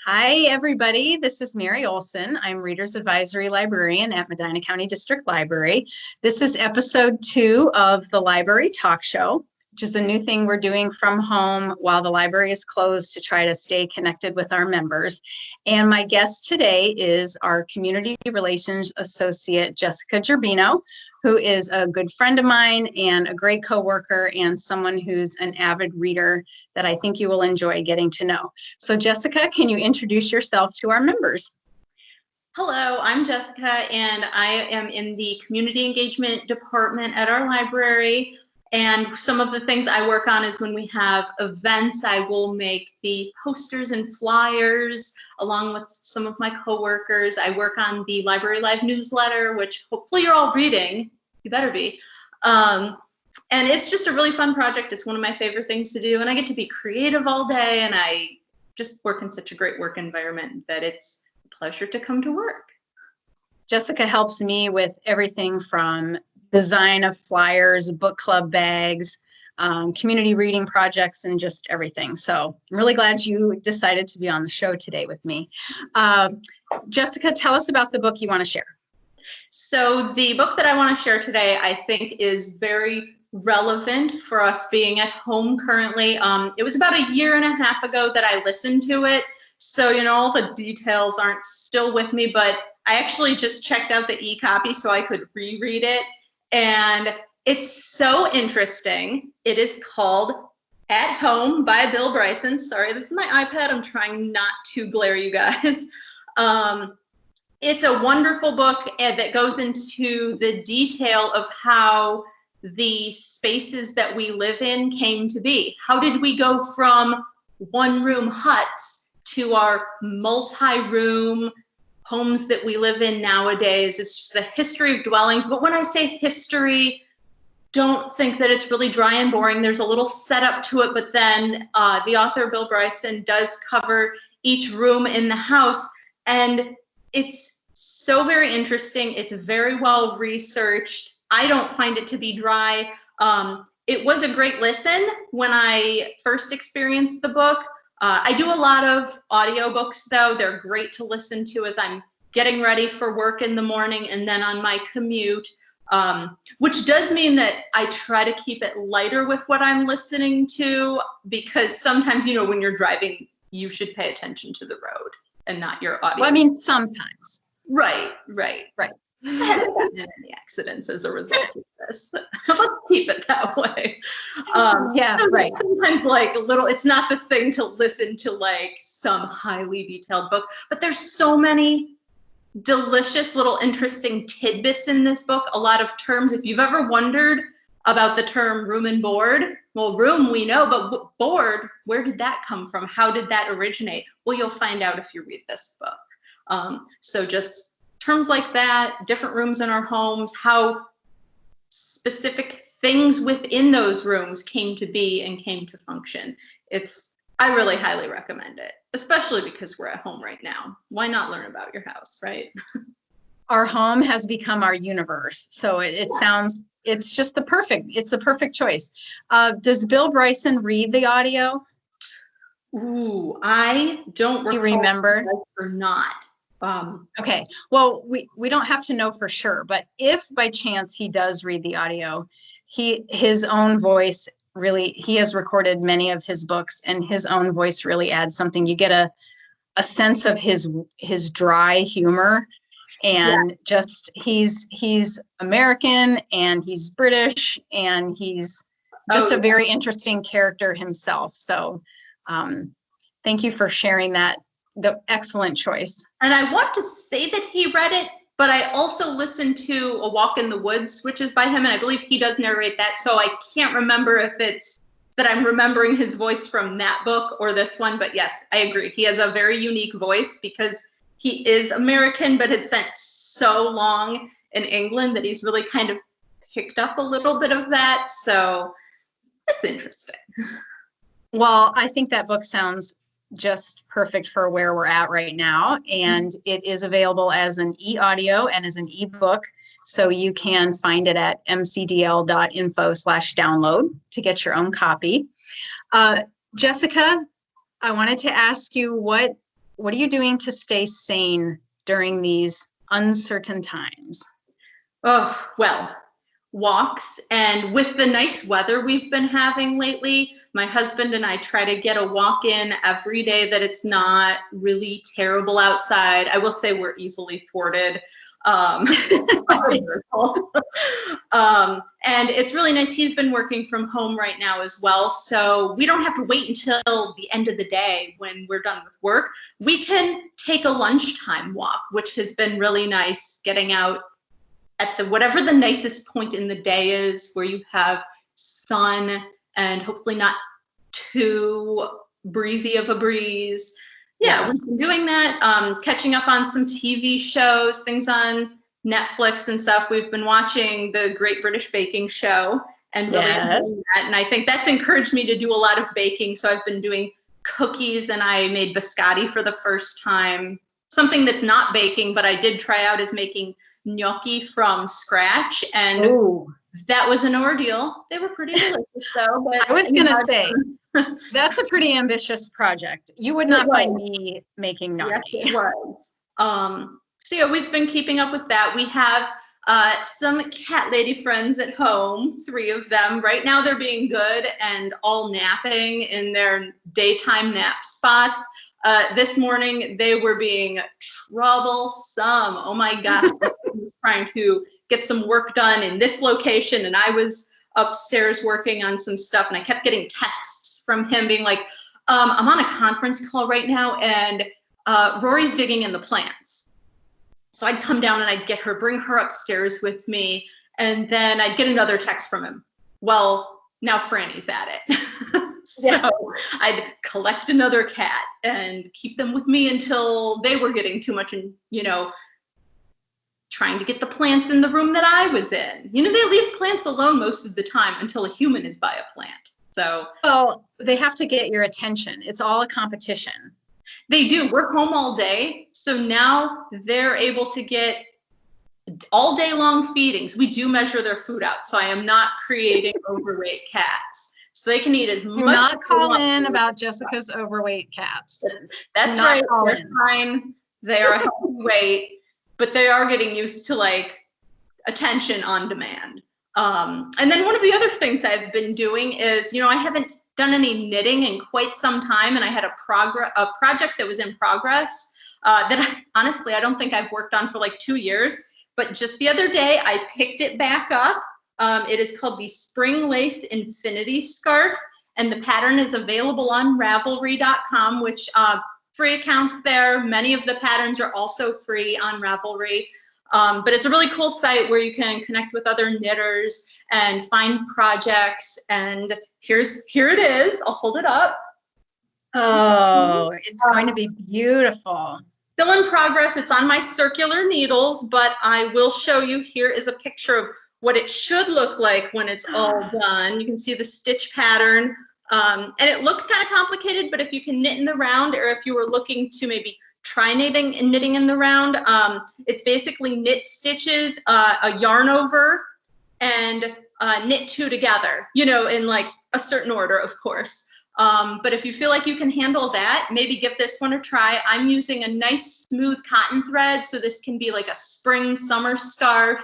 Hi, everybody. This is Mary Olson. I'm Reader's Advisory Librarian at Medina County District Library. This is episode 2 of the Library Talk Show, which is a new thing we're doing from home while the library is closed to try to stay connected with our members. And my guest today is our Community Relations Associate, Jessica Gerbino, who is a good friend of mine and a great coworker and someone who's an avid reader that I think you will enjoy getting to know. So Jessica, can you introduce yourself to our members? Hello, I'm Jessica, and I am in the community engagement department at our library. And some of the things I work on is when we have events, I will make the posters and flyers along with some of my coworkers. I work on the Library Live newsletter, which hopefully you're all reading. You better be. And it's just a really fun project. It's one of my favorite things to do. And I get to be creative all day. And I just work in such a great work environment that it's a pleasure to come to work. Jessica helps me with everything from design of flyers, book club bags, community reading projects, and just everything. So I'm really glad you decided to be on the show today with me. Jessica, tell us about the book you want to share. So the book that I want to share today, I think, is very relevant for us being at home currently. It was about a year and a half ago that I listened to it. So, all the details aren't still with me, but I actually just checked out the e-copy so I could reread it. And it's so interesting. It is called At Home by Bill Bryson. Sorry, this is my iPad. I'm trying not to glare you guys. It's a wonderful book that goes into the detail of how the spaces that we live in came to be. How did we go from one-room huts to our multi-room homes that we live in nowadays? It's just the history of dwellings. But when I say history, don't think that it's really dry and boring. There's a little setup to it, but then the author, Bill Bryson, does cover each room in the house. And it's so very interesting. It's very well researched. I don't find it to be dry. It was a great listen when I first experienced the book. I do a lot of audiobooks, though. They're great to listen to as I'm getting ready for work in the morning and then on my commute, which does mean that I try to keep it lighter with what I'm listening to, because sometimes, when you're driving, you should pay attention to the road and not your audio. Well, I mean, sometimes. Right. I haven't gotten in any accidents as a result of this. Let's keep it that way. Right. Sometimes it's not the thing to listen to some highly detailed book, but there's so many delicious little interesting tidbits in this book. A lot of terms. If you've ever wondered about the term room and board, well, room we know, but board, where did that come from? How did that originate? Well, you'll find out if you read this book. So just terms like that, different rooms in our homes, how specific things within those rooms came to be and came to function. I really highly recommend it, especially because we're at home right now. Why not learn about your house, right? Our home has become our universe. So it's just the perfect choice. Does Bill Bryson read the audio? Ooh, I don't Do you remember or not. Okay, well, we don't have to know for sure, but if by chance he does read the audio, his own voice really, he has recorded many of his books, and his own voice really adds something. You get a sense of his dry humor, and just he's American and he's British and he's just a very interesting character himself. So thank you for sharing that. The excellent choice. And I want to say that he read it, but I also listened to A Walk in the Woods, which is by him, and I believe he does narrate that. So I can't remember if it's that I'm remembering his voice from that book or this one. But yes, I agree. He has a very unique voice because he is American, but has spent so long in England that he's really kind of picked up a little bit of that. So it's interesting. Well, I think that book sounds just perfect for where we're at right now. And it is available as an e-audio and as an ebook. So you can find it at mcdl.info/download to get your own copy. Jessica, I wanted to ask you, what what are you doing to stay sane during these uncertain times? Oh, well, walks. And with the nice weather we've been having lately, my husband and I try to get a walk in every day that it's not really terrible outside. I will say we're easily thwarted. Um, and it's really nice. He's been working from home right now as well. So we don't have to wait until the end of the day when we're done with work. We can take a lunchtime walk, which has been really nice, getting out at the whatever the nicest point in the day is where you have sun and hopefully not too breezy of a breeze. Yeah, Yes. we've been doing that, catching up on some TV shows, things on Netflix and stuff. We've been watching the Great British Baking Show and really enjoying that. And I think that's encouraged me to do a lot of baking. So I've been doing cookies, and I made biscotti for the first time. Something that's not baking, but I did try out, is making gnocchi from scratch, and that was an ordeal. They were pretty delicious though. But I was gonna say, that's a pretty ambitious project. You would not find me making gnocchi. Yes, it was. So yeah, we've been keeping up with that. We have some cat lady friends at home, 3 of them. Right now they're being good and all napping in their daytime nap spots. This morning they were being troublesome. Oh my God. I was trying to get some work done in this location, and I was upstairs working on some stuff, and I kept getting texts from him being like, I'm on a conference call right now, and Rory's digging in the plants. So I'd come down and I'd get her, bring her upstairs with me, and then I'd get another text from him. Well, now Franny's at it. So I'd collect another cat and keep them with me until they were getting too much, and, trying to get the plants in the room that I was in. They leave plants alone most of the time until a human is by a plant. So, well, they have to get your attention. It's all a competition. They do. We're home all day. So now they're able to get all day long feedings. We do measure their food out. So I am not creating overweight cats. So they can eat as much. Do not call in about Jessica's overweight cats. That's right. They're fine. They are a healthy weight, but they are getting used to attention on demand. And then one of the other things I've been doing is, I haven't done any knitting in quite some time, and I had a project that was in progress that honestly I don't think I've worked on for 2 years. But just the other day I picked it back up. It is called the Spring Lace Infinity Scarf, and the pattern is available on Ravelry.com, which free accounts there. Many of the patterns are also free on Ravelry. But it's a really cool site where you can connect with other knitters and find projects. And here it is. I'll hold it up. Oh, it's going to be beautiful. Still in progress. It's on my circular needles, but I will show you. Here is a picture of what it should look like when it's all done. You can see the stitch pattern. And it looks kind of complicated, but if you can knit in the round, or if you were looking to maybe try knitting in the round, it's basically knit stitches, a yarn over, and knit 2 together, in a certain order, of course. But if you feel like you can handle that, maybe give this one a try. I'm using a nice smooth cotton thread, so this can be like a spring summer scarf.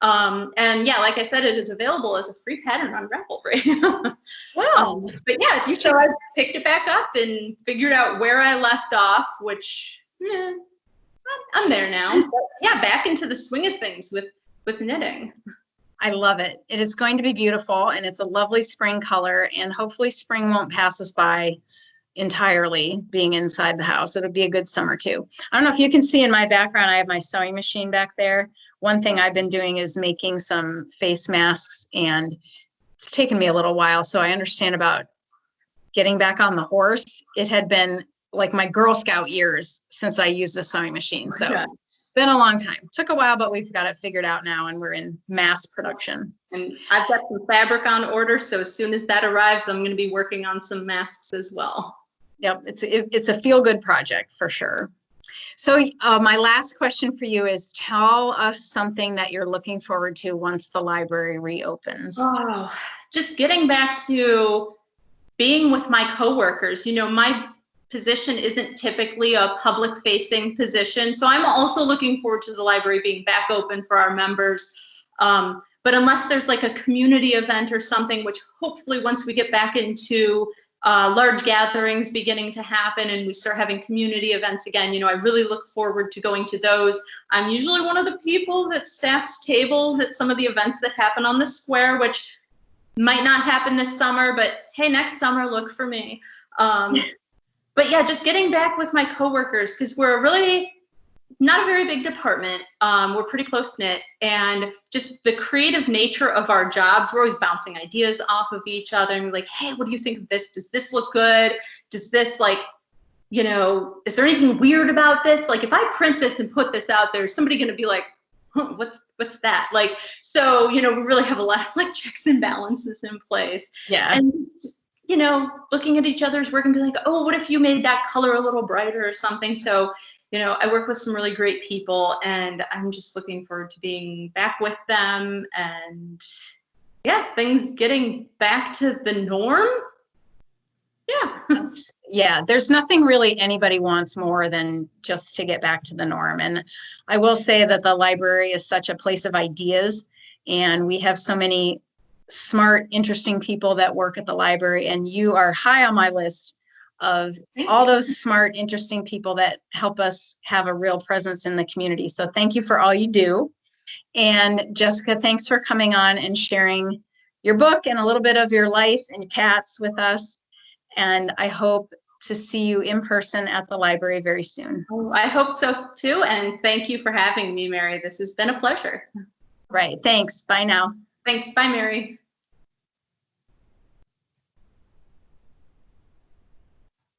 And yeah, like I said, it is available as a free pattern on Ravelry. Wow. But yeah, so I picked it back up and figured out where I left off, which I'm there now. But yeah, back into the swing of things with knitting. I love it. It is going to be beautiful, and it's a lovely spring color, and hopefully spring won't pass us by entirely being inside the house. It'll be a good summer too. I don't know if you can see in my background, I have my sewing machine back there. One thing I've been doing is making some face masks, and it's taken me a little while. So I understand about getting back on the horse. It had been like my Girl Scout years since I used a sewing machine. So it's been a long time. Took a while, but we've got it figured out now, and we're in mass production. And I've got some fabric on order. So as soon as that arrives, I'm going to be working on some masks as well. Yep, it's a feel-good project for sure. So my last question for you is, tell us something that you're looking forward to once the library reopens. Oh, just getting back to being with my coworkers. My position isn't typically a public facing position. So I'm also looking forward to the library being back open for our members. But unless there's like a community event or something, which hopefully once we get back into large gatherings beginning to happen and we start having community events again, I really look forward to going to those. I'm usually one of the people that staffs tables at some of the events that happen on the square, which might not happen this summer, but hey, next summer, look for me. But yeah, just getting back with my coworkers, because we're really not a very big department. We're pretty close knit, and just the creative nature of our jobs, we're always bouncing ideas off of each other and we're like, hey, what do you think of this? Does this look good? Does this is there anything weird about this? Like if I print this and put this out there, is somebody going to be like, huh, what's that? So, we really have a lot of checks and balances in place. Yeah. And looking at each other's work and be like, oh, what if you made that color a little brighter or something? So, I work with some really great people, and I'm just looking forward to being back with them and things getting back to the norm. Yeah. Yeah, there's nothing really anybody wants more than just to get back to the norm. And I will say that the library is such a place of ideas, and we have so many smart, interesting people that work at the library, and you are high on my list of all those smart, interesting people that help us have a real presence in the community. So thank you for all you do. And Jessica, thanks for coming on and sharing your book and a little bit of your life and cats with us. And I hope to see you in person at the library very soon. Oh, I hope so too. And thank you for having me, Mary. This has been a pleasure. Right. Thanks. Bye now. Thanks. Bye, Mary.